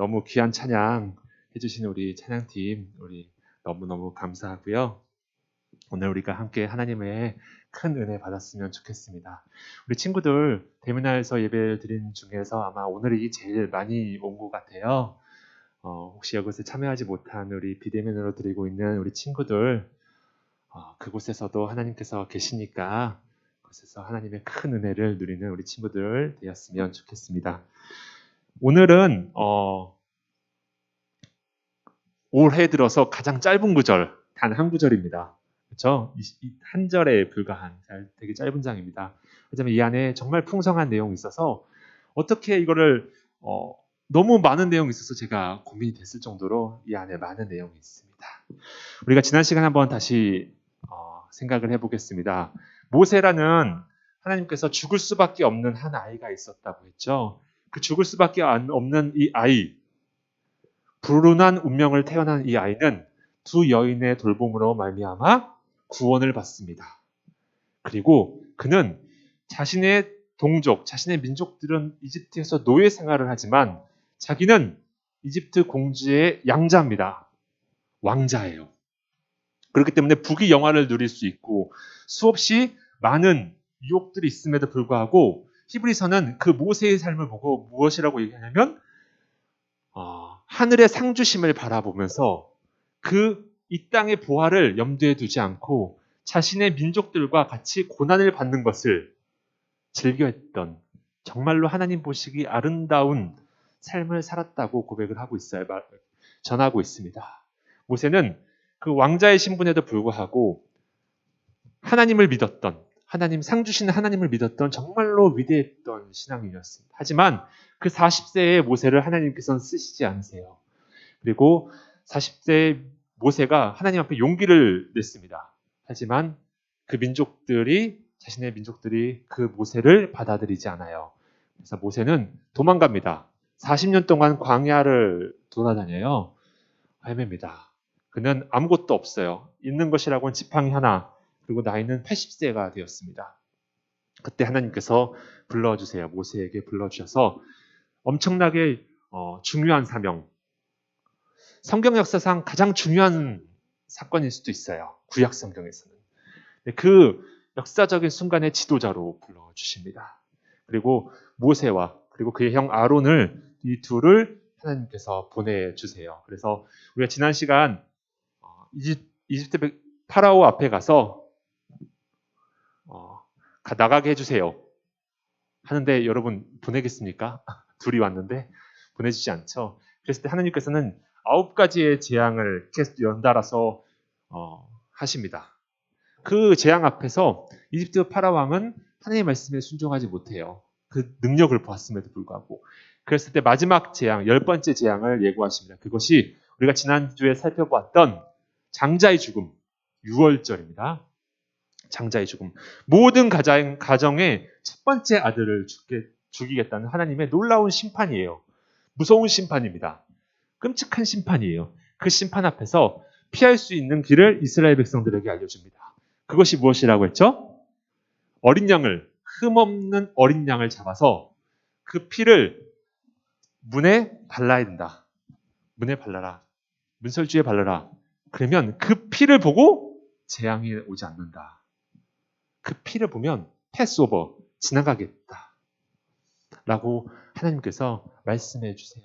너무 귀한 찬양 해주신 우리 찬양팀, 우리 너무너무 감사하고요. 오늘 우리가 함께 하나님의 큰 은혜 받았으면 좋겠습니다. 우리 친구들 대미나에서 예배를 드린 중에서 아마 오늘이 제일 많이 온 것 같아요. 혹시 여기서 참여하지 못한 우리 비대면으로 드리고 있는 우리 친구들, 그곳에서도 하나님께서 계시니까 그곳에서 하나님의 큰 은혜를 누리는 우리 친구들 되었으면 좋겠습니다. 오늘은 올해 들어서 가장 짧은 구절, 단 한 구절입니다. 그렇죠? 한 절에 불과한 되게 짧은 장입니다. 하지만 이 안에 정말 풍성한 내용이 있어서 어떻게 이거를 너무 많은 내용이 있어서 제가 고민이 됐을 정도로 이 안에 많은 내용이 있습니다. 우리가 지난 시간에 한번 다시 생각을 해보겠습니다. 모세라는 하나님께서 죽을 수밖에 없는 한 아이가 있었다고 했죠. 그 죽을 수밖에 없는 이 아이, 불운한 운명을 태어난 이 아이는 두 여인의 돌봄으로 말미암아 구원을 받습니다. 그리고 그는 자신의 동족, 자신의 민족들은 이집트에서 노예 생활을 하지만 자기는 이집트 공주의 양자입니다. 왕자예요. 그렇기 때문에 부귀영화를 누릴 수 있고 수없이 많은 유혹들이 있음에도 불구하고 히브리서는 그 모세의 삶을 보고 무엇이라고 얘기하냐면 하늘의 상주심을 바라보면서 이 땅의 보화를 염두에 두지 않고 자신의 민족들과 같이 고난을 받는 것을 즐겨했던 정말로 하나님 보시기 아름다운 삶을 살았다고 고백을 하고 있어요. 전하고 있습니다. 모세는 그 왕자의 신분에도 불구하고 하나님을 믿었던, 하나님 상 주시는 하나님을 믿었던 정말로 위대했던 신앙인이었습니다. 하지만 그 40세의 모세를 하나님께서는 쓰시지 않으세요. 그리고 40세의 모세가 하나님 앞에 용기를 냈습니다. 하지만 자신의 민족들이 그 모세를 받아들이지 않아요. 그래서 모세는 도망갑니다. 40년 동안 광야를 돌아다녀요. 헤맵니다. 그는 아무것도 없어요. 있는 것이라고는 지팡이 하나, 그리고 나이는 80세가 되었습니다. 그때 하나님께서 불러주세요. 모세에게 불러주셔서 엄청나게 중요한 사명, 성경 역사상 가장 중요한 사건일 수도 있어요. 구약 성경에서는. 그 역사적인 순간의 지도자로 불러주십니다. 그리고 모세와 그리고 그의 형 아론을 이 둘을 하나님께서 보내주세요. 그래서 우리가 지난 시간 이집트 파라오 앞에 가서 나가게 해주세요 하는데 여러분 보내겠습니까? 둘이 왔는데 보내주지 않죠. 그랬을 때 하나님께서는 9가지의 재앙을 계속 연달아서 하십니다. 그 재앙 앞에서 이집트 파라왕은 하나님의 말씀에 순종하지 못해요. 그 능력을 보았음에도 불구하고. 그랬을 때 마지막 재앙, 10번째 재앙을 예고하십니다. 그것이 우리가 지난주에 살펴보았던 장자의 죽음, 6월절입니다. 장자의 죽음. 모든 가정의 첫 번째 아들을 죽이겠다는 하나님의 놀라운 심판이에요. 무서운 심판입니다. 끔찍한 심판이에요. 그 심판 앞에서 피할 수 있는 길을 이스라엘 백성들에게 알려줍니다. 그것이 무엇이라고 했죠? 흠없는 어린 양을 잡아서 그 피를 문에 발라야 된다. 문에 발라라. 문설주에 발라라. 그러면 그 피를 보고 재앙이 오지 않는다. 그 피를 보면 패스오버, 지나가겠다. 라고 하나님께서 말씀해 주세요.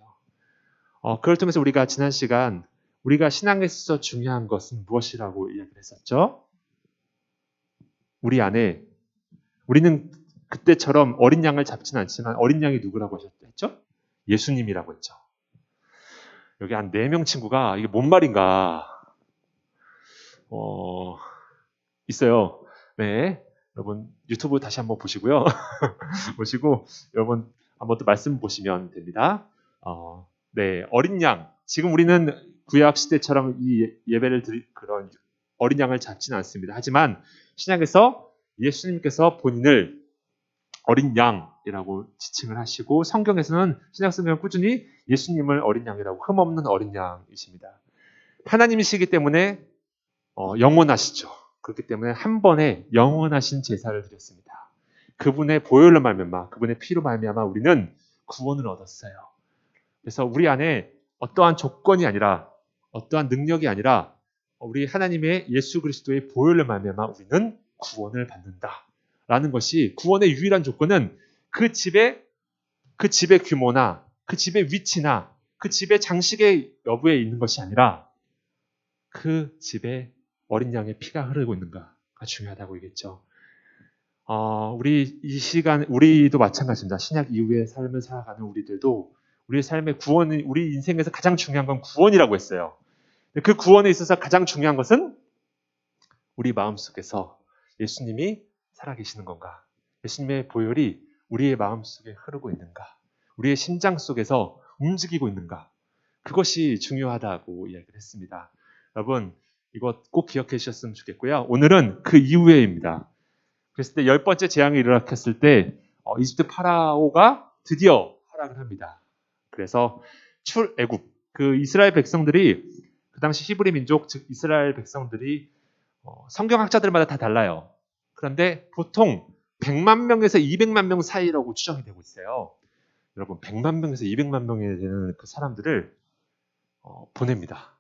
그걸 통해서 우리가 지난 시간 우리가 신앙에 있어서 중요한 것은 무엇이라고 이야기를 했었죠? 우리 안에 우리는 그때처럼 어린 양을 잡지는 않지만 어린 양이 누구라고 하셨죠? 예수님이라고 했죠. 여기 한 4명 친구가 이게 뭔 말인가 있어요. 네, 여러분 유튜브 다시 한번 보시고요. 보시고 여러분 한번 또 말씀 보시면 됩니다. 네, 어린 양. 지금 우리는 구약 시대처럼 이 예배를 드릴 그런 어린 양을 잡지는 않습니다. 하지만 신약에서 예수님께서 본인을 어린 양이라고 지칭을 하시고 성경에서는 신약 성경은 꾸준히 예수님을 어린 양이라고 흠없는 어린 양이십니다. 하나님이시기 때문에 영원하시죠. 그렇기 때문에 한 번에 영원하신 제사를 드렸습니다. 그분의 보혈로 말미암아, 그분의 피로 말미암아 우리는 구원을 얻었어요. 그래서 우리 안에 어떠한 조건이 아니라 어떠한 능력이 아니라 우리 하나님의 예수 그리스도의 보혈로 말미암아 우리는 구원을 받는다라는 것이 구원의 유일한 조건은 그 집의 규모나 그 집의 위치나 그 집의 장식의 여부에 있는 것이 아니라 그 집에 어린 양의 피가 흐르고 있는가가 중요하다고 얘기했죠. 우리 이 시간 우리도 마찬가지입니다. 신약 이후의 삶을 살아가는 우리들도 우리의 삶의 구원이 우리 인생에서 가장 중요한 건 구원이라고 했어요. 그 구원에 있어서 가장 중요한 것은 우리 마음속에서 예수님이 살아계시는 건가? 예수님의 보혈이 우리의 마음속에 흐르고 있는가? 우리의 심장 속에서 움직이고 있는가? 그것이 중요하다고 이야기를 했습니다. 여러분, 이거 꼭 기억해 주셨으면 좋겠고요. 오늘은 그 이후에입니다. 그랬을 때 10번째 재앙이 일어났을 때 이집트 파라오가 드디어 허락을 합니다. 그래서 출애굽, 그 이스라엘 백성들이 그 당시 히브리 민족, 즉 이스라엘 백성들이 성경학자들마다 다 달라요. 그런데 보통 100만 명에서 200만 명 사이라고 추정이 되고 있어요. 여러분, 100만 명에서 200만 명에 되는 그 사람들을 보냅니다.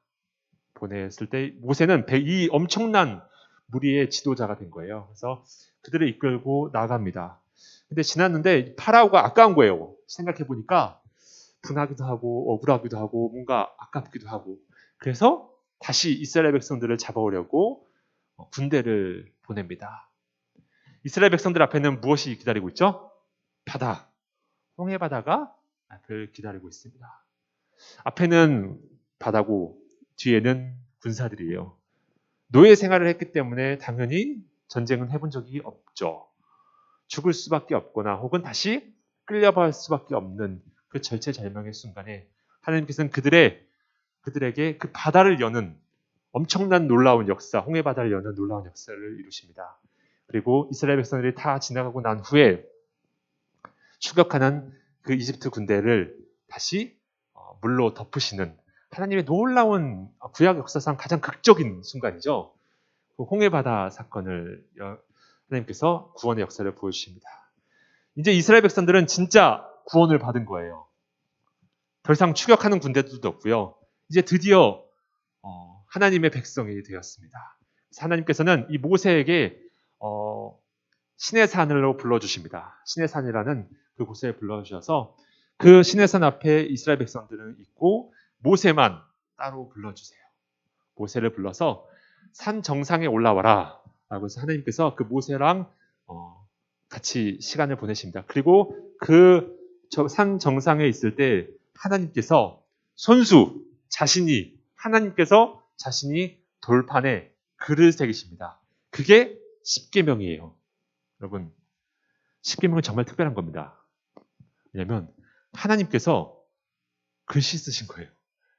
보냈을 때 모세는 이 엄청난 무리의 지도자가 된 거예요. 그래서 그들을 이끌고 나갑니다. 근데 지났는데 파라오가 아까운 거예요. 생각해 보니까 분하기도 하고 억울하기도 하고 뭔가 아깝기도 하고 그래서 다시 이스라엘 백성들을 잡아오려고 군대를 보냅니다. 이스라엘 백성들 앞에는 무엇이 기다리고 있죠? 바다, 홍해 바다가 앞을 기다리고 있습니다. 앞에는 바다고 뒤에는 군사들이에요. 노예 생활을 했기 때문에 당연히 전쟁은 해본 적이 없죠. 죽을 수밖에 없거나 혹은 다시 끌려갈 수밖에 없는 그 절체절명의 순간에 하나님께서는 그들에게 그 바다를 여는 엄청난 놀라운 역사, 홍해 바다를 여는 놀라운 역사를 이루십니다. 그리고 이스라엘 백성들이 다 지나가고 난 후에 추격하는 그 이집트 군대를 다시 물로 덮으시는 하나님의 놀라운 구약 역사상 가장 극적인 순간이죠. 그 홍해 바다 사건을 하나님께서 구원의 역사를 보여주십니다. 이제 이스라엘 백성들은 진짜 구원을 받은 거예요. 더 이상 추격하는 군대들도 없고요. 이제 드디어 하나님의 백성이 되었습니다. 하나님께서는 이 모세에게 신의 산으로 불러주십니다. 신의 산이라는 그곳에 불러주셔서 그 신의 산 앞에 이스라엘 백성들은 있고 모세만 따로 불러주세요. 모세를 불러서 산 정상에 올라와라 라고 해서 하나님께서 그 모세랑 같이 시간을 보내십니다. 그리고 그 산 정상에 있을 때 하나님께서 하나님께서 자신이 돌판에 글을 새기십니다. 그게 십계명이에요. 여러분, 십계명은 정말 특별한 겁니다. 왜냐하면 하나님께서 글씨 쓰신 거예요.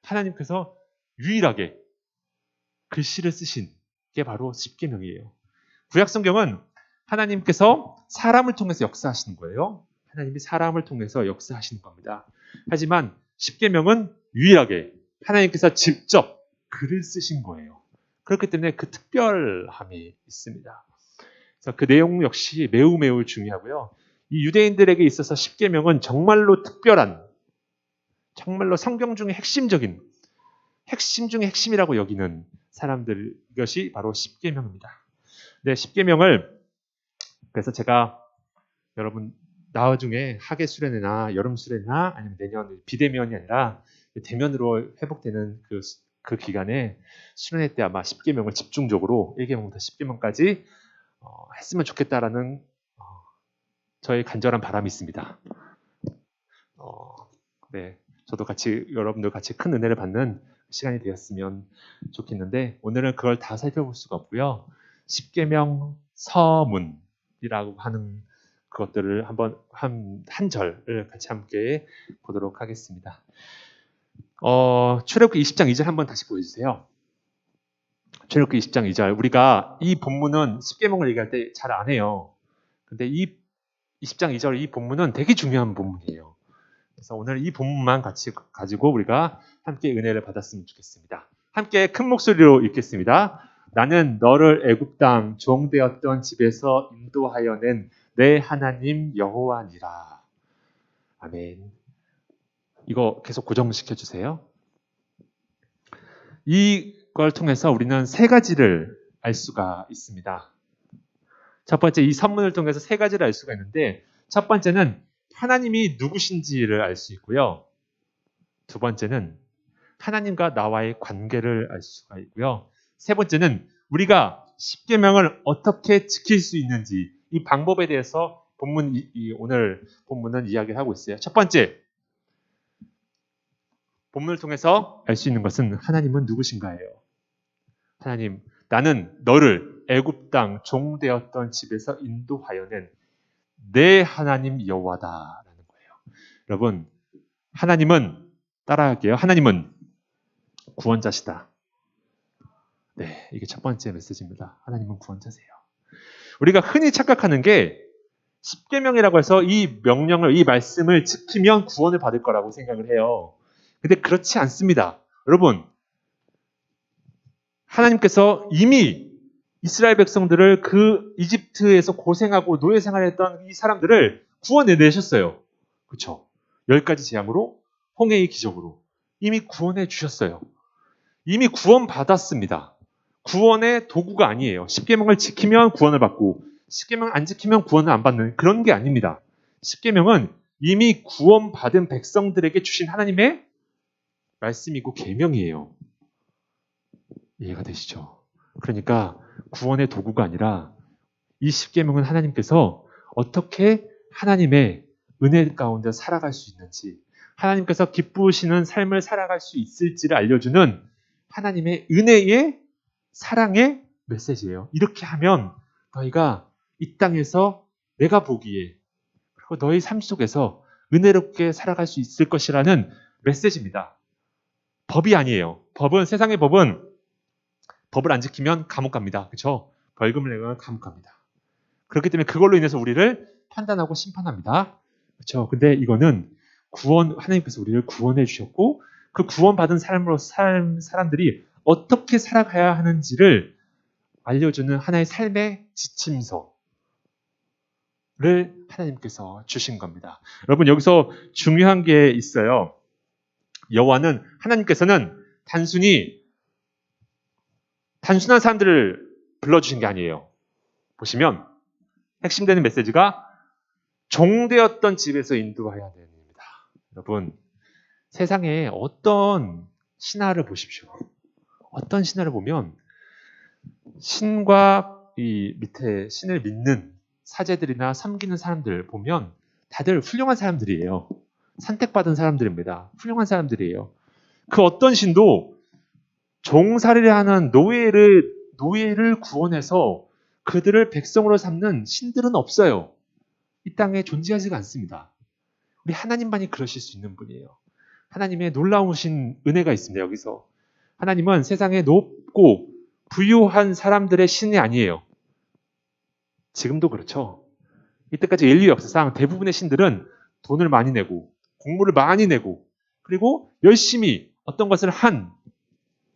하나님께서 유일하게 글씨를 쓰신 게 바로 십계명이에요. 구약 성경은 하나님께서 사람을 통해서 역사하시는 거예요. 하나님이 사람을 통해서 역사하시는 겁니다. 하지만 십계명은 유일하게 하나님께서 직접 글을 쓰신 거예요. 그렇기 때문에 그 특별함이 있습니다. 그래서 그 내용 역시 매우 매우 중요하고요. 이 유대인들에게 있어서 십계명은 정말로 특별한, 정말로 성경 중에 핵심적인, 핵심 중에 핵심이라고 여기는 사람들, 이것이 바로 십계명입니다. 네, 십계명을 그래서 제가 여러분 나중에 하계 수련회나 여름 수련회나 아니면 내년 비대면이 아니라 대면으로 회복되는 그 기간에 수련회 때 아마 십계명을 집중적으로 1계명부터 10계명까지 했으면 좋겠다라는 저의 간절한 바람이 있습니다. 네, 저도 여러분들 같이 큰 은혜를 받는 시간이 되었으면 좋겠는데 오늘은 그걸 다 살펴볼 수가 없고요. 십계명 서문이라고 하는 그것들을 한번 한 절을 같이 함께 보도록 하겠습니다. 출애굽기 20장 2절 한번 다시 보여주세요. 출애굽기 20장 2절. 우리가 이 본문은 십계명을 얘기할 때 잘 안 해요. 근데 이 20장 2절 이 본문은 되게 중요한 본문이에요. 그래서 오늘 이 본문만 같이 가지고 우리가 함께 은혜를 받았으면 좋겠습니다. 함께 큰 목소리로 읽겠습니다. 나는 너를 애굽 땅 종되었던 집에서 인도하여 낸 내 하나님 여호와니라. 아멘. 이거 계속 고정시켜 주세요. 이걸 통해서 우리는 세 가지를 알 수가 있습니다. 첫 번째, 이 선문을 통해서 세 가지를 알 수가 있는데, 첫 번째는 하나님이 누구신지를 알 수 있고요. 두 번째는 하나님과 나와의 관계를 알 수가 있고요. 세 번째는 우리가 십계명을 어떻게 지킬 수 있는지, 이 방법에 대해서 오늘 본문은 이야기를 하고 있어요. 첫 번째, 본문을 통해서 알 수 있는 것은 하나님은 누구신가예요. 하나님, 나는 너를 애굽 땅 종되었던 집에서 인도하여낸 내 하나님 여호와다라는 거예요. 여러분, 하나님은 따라할게요. 하나님은 구원자시다. 네, 이게 첫 번째 메시지입니다. 하나님은 구원자세요. 우리가 흔히 착각하는 게 십계명이라고 해서 이 명령을, 이 말씀을 지키면 구원을 받을 거라고 생각을 해요. 근데 그렇지 않습니다. 여러분, 하나님께서 이미 이스라엘 백성들을 그 이집트에서 고생하고 노예 생활했던 이 사람들을 구원해내셨어요. 그렇죠? 10가지 재앙으로, 홍해의 기적으로 이미 구원해 주셨어요. 이미 구원받았습니다. 구원의 도구가 아니에요. 십계명을 지키면 구원을 받고 십계명 안 지키면 구원을 안 받는 그런 게 아닙니다. 십계명은 이미 구원받은 백성들에게 주신 하나님의 말씀이고 계명이에요. 이해가 되시죠? 그러니까 구원의 도구가 아니라 이 십계명은 하나님께서 어떻게 하나님의 은혜 가운데 살아갈 수 있는지, 하나님께서 기쁘시는 삶을 살아갈 수 있을지를 알려주는 하나님의 은혜의 사랑의 메시지예요. 이렇게 하면 너희가 이 땅에서 내가 보기에 그리고 너희 삶 속에서 은혜롭게 살아갈 수 있을 것이라는 메시지입니다. 법이 아니에요. 세상의 법은 법을 안 지키면 감옥 갑니다. 그렇죠? 벌금을 내면 감옥 갑니다. 그렇기 때문에 그걸로 인해서 우리를 판단하고 심판합니다. 그렇죠? 근데 이거는 하나님께서 우리를 구원해 주셨고 그 구원받은 삶으로 사람들이 어떻게 살아가야 하는지를 알려주는 하나의 삶의 지침서를 하나님께서 주신 겁니다. 여러분, 여기서 중요한 게 있어요. 여호와는, 하나님께서는 단순한 사람들을 불러주신 게 아니에요. 보시면 핵심되는 메시지가 종되었던 집에서 인도하여야 됩니다. 여러분, 세상에 어떤 신화를 보십시오. 어떤 신화를 보면 신과 이 밑에 신을 믿는 사제들이나 섬기는 사람들 보면 다들 훌륭한 사람들이에요. 선택받은 사람들입니다. 훌륭한 사람들이에요. 그 어떤 신도 종살이를 하는 노예를 구원해서 그들을 백성으로 삼는 신들은 없어요. 이 땅에 존재하지가 않습니다. 우리 하나님만이 그러실 수 있는 분이에요. 하나님의 놀라우신 은혜가 있습니다. 여기서 하나님은 세상에 높고 부유한 사람들의 신이 아니에요. 지금도 그렇죠. 이때까지 인류 역사상 대부분의 신들은 돈을 많이 내고 공물을 많이 내고 그리고 열심히 어떤 것을 한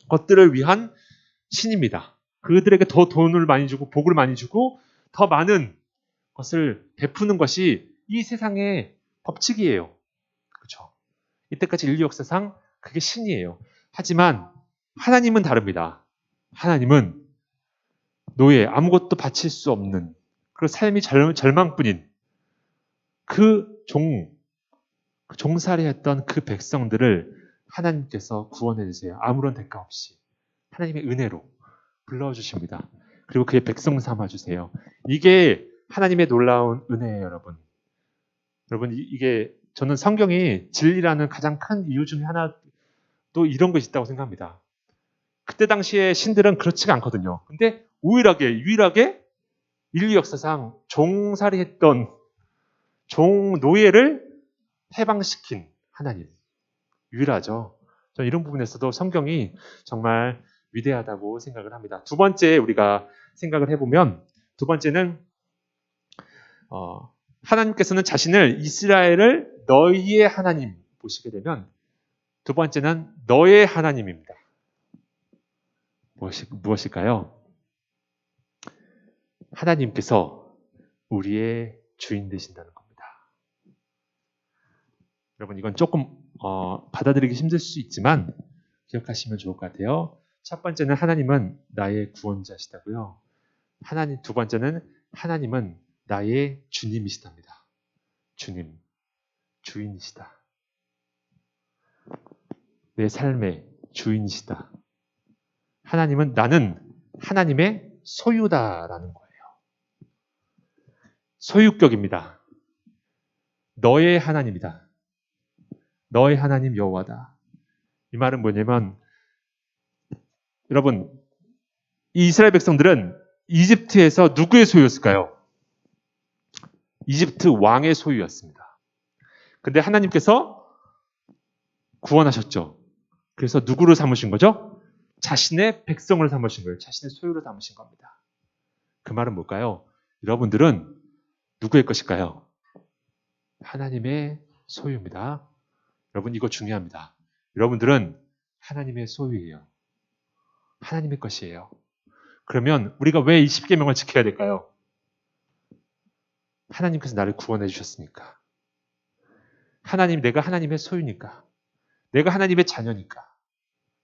것들을 위한 신입니다. 그들에게 더 돈을 많이 주고 복을 많이 주고 더 많은 것을 베푸는 것이 이 세상의 법칙이에요. 그렇죠? 이때까지 인류 역사상 그게 신이에요. 하지만 하나님은 다릅니다. 하나님은 노예, 아무것도 바칠 수 없는 그리고 삶이 절망뿐인 그 종살이 했던 그 백성들을 하나님께서 구원해 주세요. 아무런 대가 없이 하나님의 은혜로 불러주십니다. 그리고 그의 백성 삼아주세요. 이게 하나님의 놀라운 은혜예요, 여러분. 여러분, 이게 저는 성경이 진리라는 가장 큰 이유 중에 하나 또 이런 것이 있다고 생각합니다. 그때 당시에 신들은 그렇지가 않거든요. 근데 유일하게 인류 역사상 종살이 했던 노예를 해방시킨 하나님. 유일하죠. 저는 이런 부분에서도 성경이 정말 위대하다고 생각을 합니다. 두 번째 우리가 생각을 해보면 두 번째는 하나님께서는 자신을 이스라엘을 너희의 하나님 보시게 되면 두 번째는 너의 하나님입니다. 무엇일까요? 하나님께서 우리의 주인 되신다는 겁니다. 여러분, 이건 조금 받아들이기 힘들 수 있지만 기억하시면 좋을 것 같아요. 첫 번째는 하나님은 나의 구원자시다고요. 두 번째는 하나님은 나의 주님이시답니다. 주님, 주인이시다. 내 삶의 주인이시다. 하나님은 나는 하나님의 소유다라는 거예요. 소유격입니다. 너의 하나님이다. 너의 하나님 여호와다. 이 말은 뭐냐면 여러분, 이 이스라엘 백성들은 이집트에서 누구의 소유였을까요? 이집트 왕의 소유였습니다. 근데 하나님께서 구원하셨죠. 그래서 누구를 삼으신 거죠? 자신의 백성을 삼으신 거예요. 자신의 소유를 삼으신 겁니다. 그 말은 뭘까요? 여러분들은 누구의 것일까요? 하나님의 소유입니다. 여러분 이거 중요합니다. 여러분들은 하나님의 소유예요. 하나님의 것이에요. 그러면 우리가 왜 이 10계명을 지켜야 될까요? 하나님께서 나를 구원해 주셨으니까. 내가 하나님의 소유니까. 내가 하나님의 자녀니까.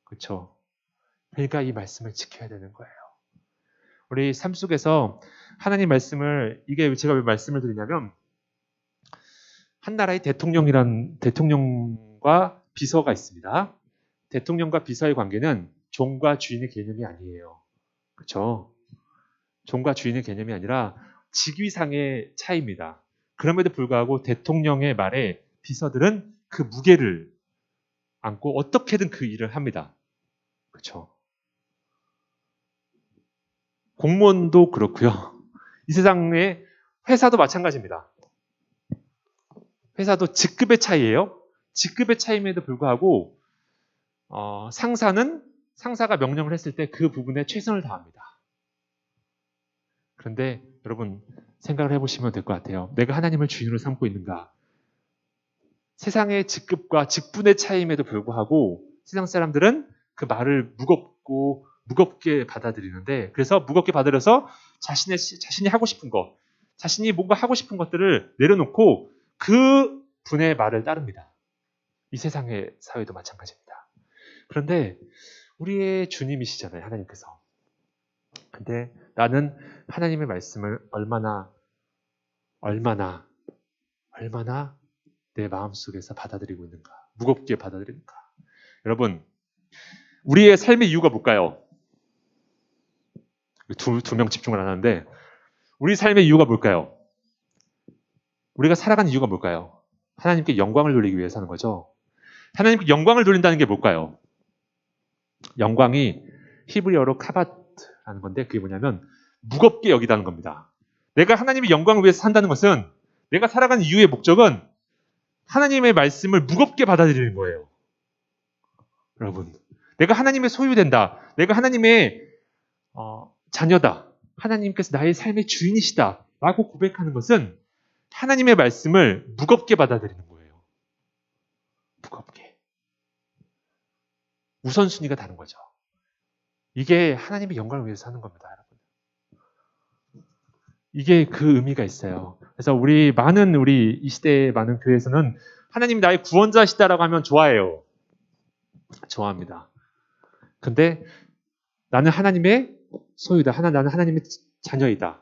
그렇죠? 그러니까 이 말씀을 지켜야 되는 거예요. 우리 삶 속에서 하나님 말씀을, 이게 제가 왜 말씀을 드리냐면 한 나라의 대통령과 비서가 있습니다. 대통령과 비서의 관계는 종과 주인의 개념이 아니에요. 그렇죠? 종과 주인의 개념이 아니라 직위상의 차이입니다. 그럼에도 불구하고 대통령의 말에 비서들은 그 무게를 안고 어떻게든 그 일을 합니다. 그렇죠? 공무원도 그렇고요. 이 세상의 회사도 마찬가지입니다. 회사도 직급의 차이예요. 직급의 차이임에도 불구하고 상사가 명령을 했을 때 그 부분에 최선을 다합니다. 그런데 여러분 생각을 해보시면 될 것 같아요. 내가 하나님을 주인으로 삼고 있는가? 세상의 직급과 직분의 차이임에도 불구하고 세상 사람들은 그 말을 무겁게 받아들이는데, 그래서 무겁게 받아들여서 자신이 하고 싶은 것, 자신이 뭔가 하고 싶은 것들을 내려놓고 그 분의 말을 따릅니다. 이 세상의 사회도 마찬가지입니다. 그런데 우리의 주님이시잖아요, 하나님께서. 근데 나는 하나님의 말씀을 얼마나 내 마음속에서 받아들이고 있는가, 무겁게 받아들이는가. 여러분, 우리의 삶의 이유가 뭘까요? 두 명 집중을 안 하는데, 우리 삶의 이유가 뭘까요? 우리가 살아가는 이유가 뭘까요? 하나님께 영광을 돌리기 위해서 하는 거죠. 하나님께 영광을 돌린다는 게 뭘까요? 영광이 히브리어로 카바트라는 건데, 그게 뭐냐면 무겁게 여기다는 겁니다. 내가 하나님의 영광을 위해서 산다는 것은, 내가 살아가는 이유의 목적은 하나님의 말씀을 무겁게 받아들이는 거예요. 여러분, 내가 하나님의 소유된다. 내가 하나님의 자녀다. 하나님께서 나의 삶의 주인이시다. 라고 고백하는 것은 하나님의 말씀을 무겁게 받아들이는 거예요. 무겁게. 우선순위가 다른 거죠. 이게 하나님의 영광을 위해서 하는 겁니다, 여러분. 이게 그 의미가 있어요. 그래서 우리 이 시대의 많은 교회에서는 하나님이 나의 구원자시다라고 하면 좋아해요. 좋아합니다. 근데 나는 하나님의 소유다. 나는 하나님의 자녀이다.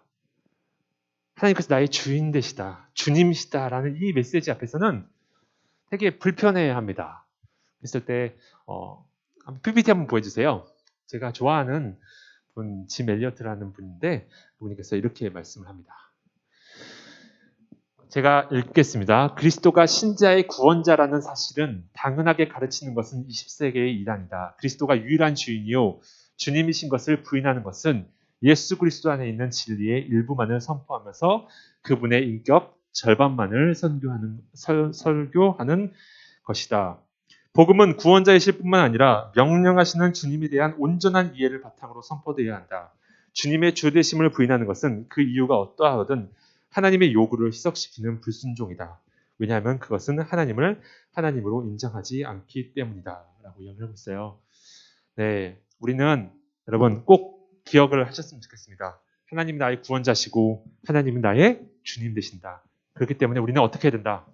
하나님께서 나의 주인 되시다. 주님이시다라는 이 메시지 앞에서는 되게 불편해합니다. 그랬을 때 PPT 한번 보여주세요. 제가 좋아하는 분, 짐 엘리어트라는 분인데, 그분께서 이렇게 말씀을 합니다. 제가 읽겠습니다. 그리스도가 신자의 구원자라는 사실은 당연하게 가르치는 것은 20세기의 이단이다. 그리스도가 유일한 주인이요 주님이신 것을 부인하는 것은 예수 그리스도 안에 있는 진리의 일부만을 선포하면서 그분의 인격 절반만을 설교하는 것이다. 복음은 구원자이실 뿐만 아니라 명령하시는 주님에 대한 온전한 이해를 바탕으로 선포되어야 한다. 주님의 주되심을 부인하는 것은 그 이유가 어떠하든 하나님의 요구를 희석시키는 불순종이다. 왜냐하면 그것은 하나님을 하나님으로 인정하지 않기 때문이다. 라고 이야기를 하고 있어요. 네, 우리는 여러분 꼭 기억을 하셨으면 좋겠습니다. 하나님은 나의 구원자시고 하나님은 나의 주님 되신다. 그렇기 때문에 우리는 어떻게 해야 된다?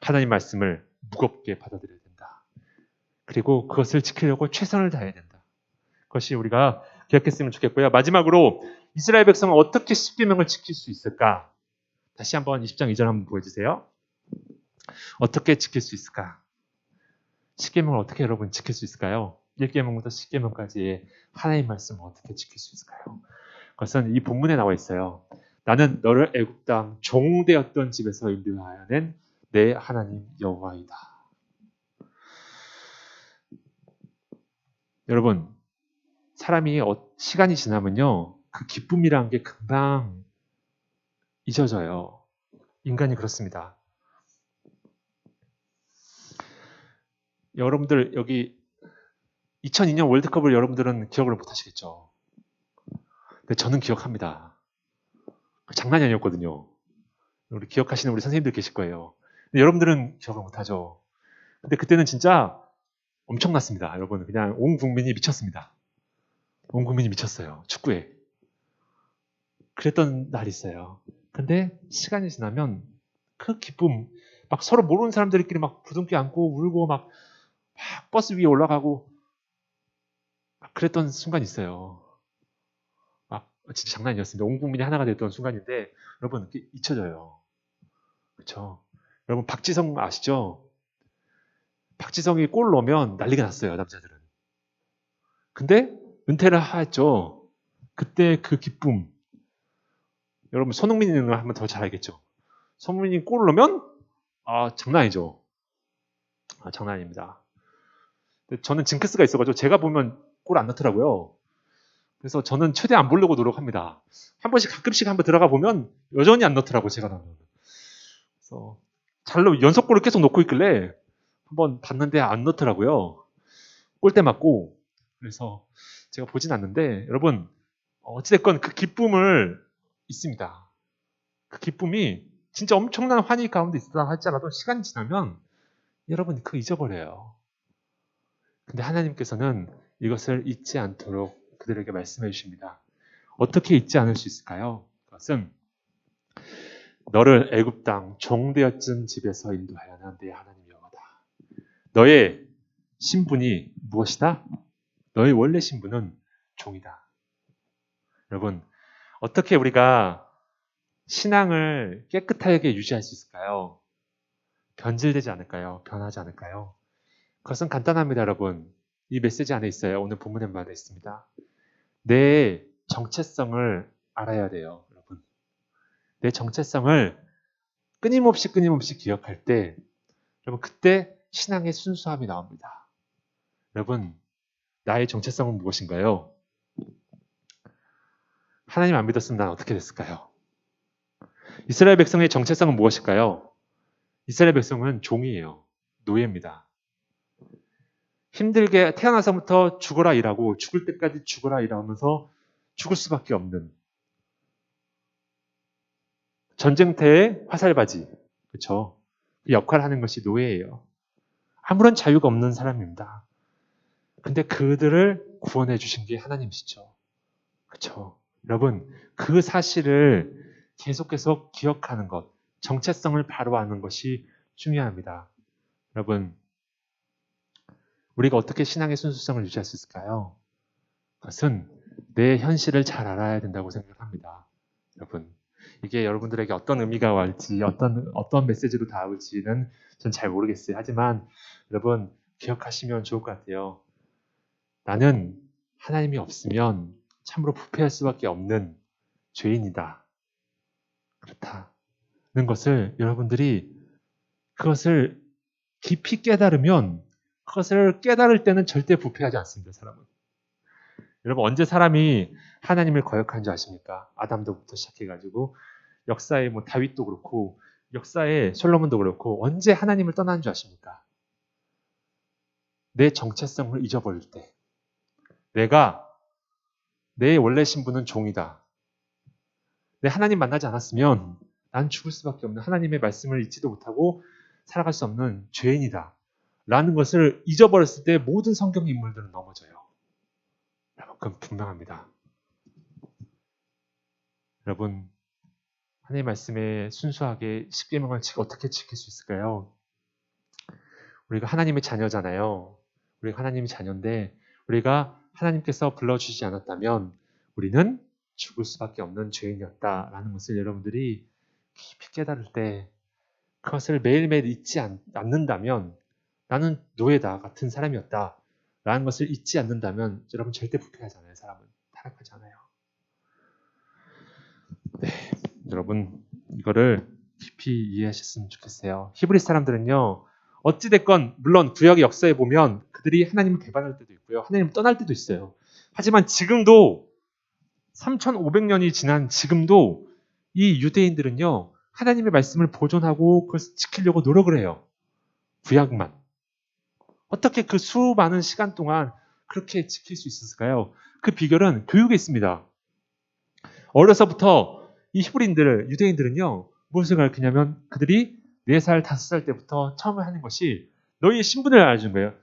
하나님 말씀을 무겁게 받아들여야 된다. 그리고 그것을 지키려고 최선을 다해야 된다. 그것이 우리가 기억했으면 좋겠고요. 마지막으로 이스라엘 백성은 어떻게 십계명을 지킬 수 있을까? 다시 한번 20장 2절 한번 보여주세요. 어떻게 지킬 수 있을까? 십계명을 어떻게 여러분 지킬 수 있을까요? 1계명부터 10계명까지의 하나님의 말씀을 어떻게 지킬 수 있을까요? 그것은 이 본문에 나와 있어요. 나는 너를 애굽 땅 종되었던 집에서 인도하여 낸 내 하나님 여호와이다. 여러분, 사람이 시간이 지나면요, 그 기쁨이라는 게 금방 잊어져요. 인간이 그렇습니다. 여러분들 여기 2002년 월드컵을 여러분들은 기억을 못 하시겠죠. 근데 저는 기억합니다. 장난이 아니었거든요. 우리 기억하시는 우리 선생님들 계실 거예요. 근데 여러분들은 기억을 못 하죠. 근데 그때는 진짜 엄청났습니다. 여러분, 그냥 온 국민이 미쳤습니다. 온 국민이 미쳤어요. 축구에. 그랬던 날이 있어요. 근데 시간이 지나면 그 기쁨, 막 서로 모르는 사람들끼리 막 부둥켜 안고 울고 막 버스 위에 올라가고 막 그랬던 순간이 있어요. 막 진짜 장난이 아니었습니다. 온 국민이 하나가 됐던 순간인데 여러분 잊혀져요. 그렇죠? 여러분 박지성 아시죠? 박지성이 골 넣으면 난리가 났어요. 남자들은. 근데 은퇴를 했죠. 그때 그 기쁨. 여러분 손흥민을 한번 더 잘 알겠죠. 손흥민이 골 넣으면 장난 아니죠. 장난 아닙니다. 저는 징크스가 있어가지고 제가 보면 골 안 넣더라고요. 그래서 저는 최대한 안 보려고 노력합니다. 한 번씩 가끔씩 한번 들어가 보면 여전히 안 넣더라고 제가 넣으면. 그래서 연속골을 계속 넣고 있길래 한번 봤는데 안 넣더라고요. 골대 맞고. 그래서 제가 보진 않는데 여러분 어찌됐건 그 기쁨을 있습니다. 그 기쁨이 진짜 엄청난 환희 가운데 있다 할지라도 시간이 지나면 여러분 그거 잊어버려요. 근데 하나님께서는 이것을 잊지 않도록 그들에게 말씀해 주십니다. 어떻게 잊지 않을 수 있을까요? 그것은 너를 애굽 땅 종되었던 집에서 인도하여는 내 하나님 여호와다. 너의 신분이 무엇이다? 너의 원래 신분은 종이다. 여러분, 어떻게 우리가 신앙을 깨끗하게 유지할 수 있을까요? 변질되지 않을까요? 변하지 않을까요? 그것은 간단합니다, 여러분. 이 메시지 안에 있어요. 오늘 본문에 말해 있습니다. 내 정체성을 알아야 돼요, 여러분. 내 정체성을 끊임없이 기억할 때, 여러분, 그때 신앙의 순수함이 나옵니다. 여러분, 나의 정체성은 무엇인가요? 하나님 안 믿었으면 난 어떻게 됐을까요? 이스라엘 백성의 정체성은 무엇일까요? 이스라엘 백성은 종이에요. 노예입니다. 힘들게 태어나서부터 죽어라 일하고 죽을 때까지 죽어라 일하면서 죽을 수밖에 없는 전쟁터의 화살바지. 그렇죠? 그 역할을 하는 것이 노예예요. 아무런 자유가 없는 사람입니다. 근데 그들을 구원해 주신 게 하나님이시죠. 그렇죠? 여러분, 그 사실을 계속해서 기억하는 것, 정체성을 바로 아는 것이 중요합니다. 여러분, 우리가 어떻게 신앙의 순수성을 유지할 수 있을까요? 그것은 내 현실을 잘 알아야 된다고 생각합니다. 여러분, 이게 여러분들에게 어떤 의미가 왔지, 어떤 메시지로 닿을지는 전 잘 모르겠어요. 하지만 여러분, 기억하시면 좋을 것 같아요. 나는 하나님이 없으면 참으로 부패할 수밖에 없는 죄인이다. 그렇다는 것을 여러분들이 그것을 깊이 깨달으면 그것을 깨달을 때는 절대 부패하지 않습니다. 사람은. 여러분 언제 사람이 하나님을 거역한 줄 아십니까? 아담도부터 시작해가지고 역사의 다윗도 그렇고 역사의 솔로몬도 그렇고 언제 하나님을 떠난 줄 아십니까? 내 정체성을 잊어버릴 때 내 원래 신분은 종이다. 내 하나님 만나지 않았으면 난 죽을 수밖에 없는 하나님의 말씀을 잊지도 못하고 살아갈 수 없는 죄인이다. 라는 것을 잊어버렸을 때 모든 성경 인물들은 넘어져요. 그건 분명합니다. 여러분, 하나님의 말씀에 순수하게 십계명을 어떻게 지킬 수 있을까요? 우리가 하나님의 자녀잖아요. 우리가 하나님의 자녀인데 우리가 하나님께서 불러주시지 않았다면 우리는 죽을 수밖에 없는 죄인이었다라는 것을 여러분들이 깊이 깨달을 때 그것을 매일매일 잊지 않는다면 나는 노예다 같은 사람이었다 라는 것을 잊지 않는다면 여러분 절대 불편하잖아요. 사람은 타락하잖아요. 네, 여러분 이거를 깊이 이해하셨으면 좋겠어요. 히브리 사람들은요. 어찌됐건 물론 구약의 역사에 보면 그들이 하나님을 배반할 때도 있고요. 하나님을 떠날 때도 있어요. 하지만 지금도 3,500년이 지난 지금도 이 유대인들은요. 하나님의 말씀을 보존하고 그것을 지키려고 노력을 해요. 구약만. 어떻게 그 수많은 시간 동안 그렇게 지킬 수 있었을까요? 그 비결은 교육에 있습니다. 어려서부터 이 히브리인들, 유대인들은요. 무엇을 가르치냐면 그들이 4살, 5살 때부터 처음 하는 것이 너희의 신분을 알려준 거예요.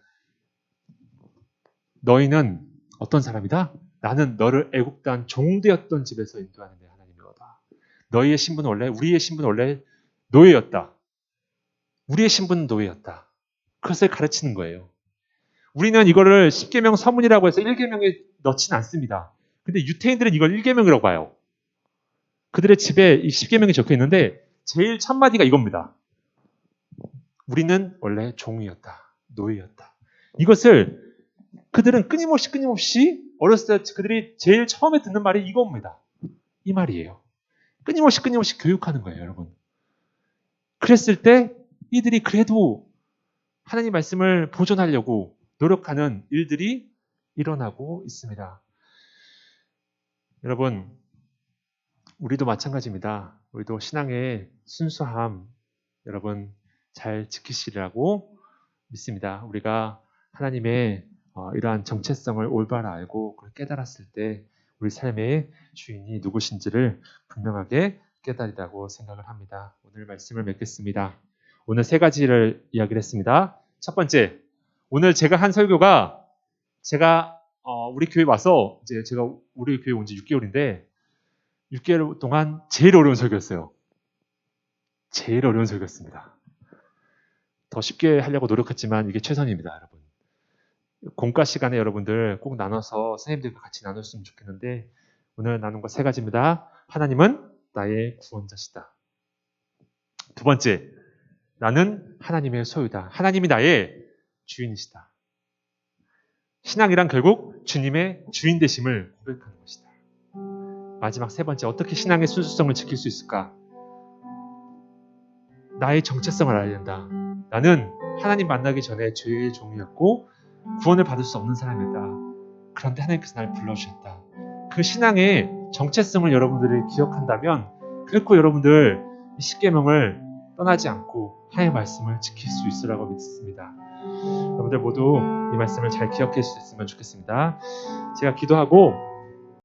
너희는 어떤 사람이다? 나는 너를 애국 땅 종되었던 집에서 인도하는 내 하나님이로다. 너희의 신분은 원래, 우리의 신분은 원래 노예였다. 우리의 신분은 노예였다. 그것을 가르치는 거예요. 우리는 이거를 10계명 서문이라고 해서 1계명에 넣지는 않습니다. 근데 유태인들은 이걸 1계명이라고 봐요. 그들의 집에 이 10계명이 적혀 있는데 제일 첫 마디가 이겁니다. 우리는 원래 종이었다. 노예였다. 이것을 그들은 끊임없이 어렸을 때 그들이 제일 처음에 듣는 말이 이겁니다. 이 말이에요. 끊임없이 교육하는 거예요, 여러분. 그랬을 때 이들이 그래도 하나님 말씀을 보존하려고 노력하는 일들이 일어나고 있습니다. 여러분, 우리도 마찬가지입니다. 우리도 신앙의 순수함, 여러분 잘 지키시리라고 믿습니다. 우리가 하나님의 이러한 정체성을 올바로 알고 그걸 깨달았을 때 우리 삶의 주인이 누구신지를 분명하게 깨달으라고 생각을 합니다. 오늘 말씀을 맺겠습니다. 오늘 3가지를 이야기를 했습니다. 첫 번째, 오늘 제가 한 설교가 제가 우리 교회 와서 이제 제가 우리 교회 온 지 6개월인데 6개월 동안 제일 어려운 설교였어요. 제일 어려운 설교였습니다. 더 쉽게 하려고 노력했지만 이게 최선입니다, 여러분. 공과 시간에 여러분들 꼭 나눠서 선생님들과 같이 나눴으면 좋겠는데 오늘 나눈 거 3가지입니다. 하나님은 나의 구원자시다. 두 번째, 나는 하나님의 소유다. 하나님이 나의 주인이시다. 신앙이란 결국 주님의 주인 되심을 고백하는 것이다. 마지막 3번째, 어떻게 신앙의 순수성을 지킬 수 있을까? 나의 정체성을 알아야 된다. 나는 하나님 만나기 전에 죄의 종이었고 구원을 받을 수 없는 사람이다. 그런데 하나님께서 나를 불러주셨다. 그 신앙의 정체성을 여러분들이 기억한다면 결코 여러분들 10계명을 떠나지 않고 하나님의 말씀을 지킬 수 있으라고 믿습니다. 여러분들 모두 이 말씀을 잘 기억할 수 있으면 좋겠습니다. 제가 기도하고